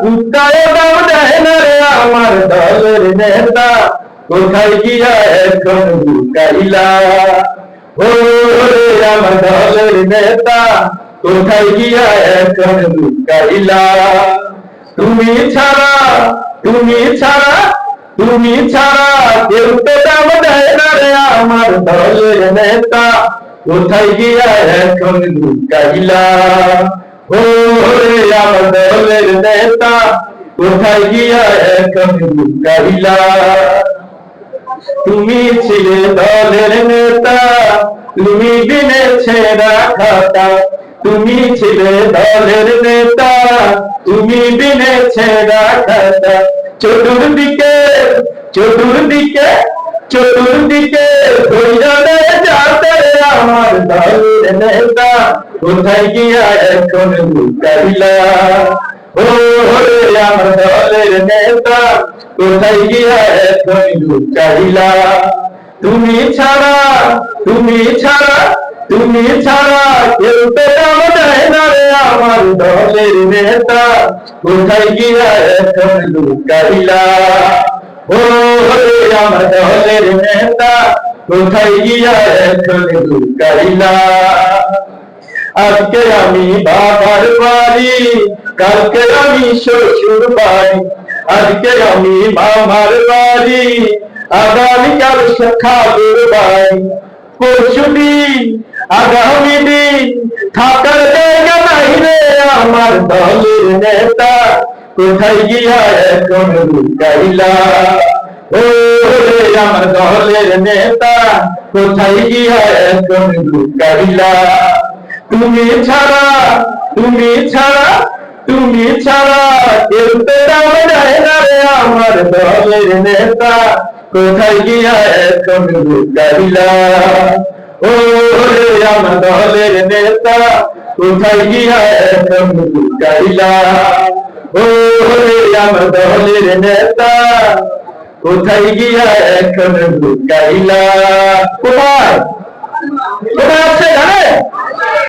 কুত্তায় দাম দেয় না রে আমার দলের নেতা, কোথায় গিয়া এখন লুকাইলা? ও রে আমার দলের নেতা, কোথায় গিয়া এখন লুকাইলা? তুমি ছাড়া, তুমি ছাড়া, তুমি ছাড়া কেউ তো দাম দেয় না রে আমার দলের নেতা, কোথায় গিয়া এখন লুকাইলা? ও রে আমার দলের নেতা, কোথায় গিয়া এখন লুকাইলা? তুমি ছিলে দলের নেতা, তুমি বিনে ছেঁড়া খাতা, তুমি ছিলে দলের নেতা, তুমি বিনে ছেঁড়া খাতা। চতুর্দিকে, চতুর্দিকে, চতুর্দিকে ধৈর্যে যাতে আমার দলের নেতা, কোথায় গিয়া এখন লুকাইলা? ও রে আমার দলের নেতা, কোথায় গিয়া এখন লুকাইলা? তুমি ছাড়া, তুমি ছাড়া, তুমি ছাড়া কেউ তো দাম দেয় না রে আমার দলের নেতা, কোথায় গিয়া এখন লুকাইলা? ও রে আমার দলের নেতা, কোথায় গিয়া এখন লুকাইলা? আজকে আমি বাবার বাড়ি, কালকে আমি শ্বশুর বাড়ি, আজকে আমি মামার বাড়ি, আগামীকাল খালুর বাড়ি। পরশুদিন, আগামী দিন থাকার জায়গা নাই রে আমার দলের নেতা, কোথায় গিয়া এখন লুকাইলা? ও রে আমার দলের নেতা, কোথায় গিয়া এখন লুকাইলা? তুমি ছাড়া, তুমি ছাড়া, তুমি ছাড়া কেউ তো দাম দেয় না রে আমার দলের নেতা, কোথায় গিয়া এখন লুকাইলা? ও রে আমার দলের নেতা, কোথায় গিয়া এখন লুকাইলা? ও রে আমার দলের নেতা, কোথায় গিয়া এখন লুকাইলা? কোথায়, কোথায় আছে জানে?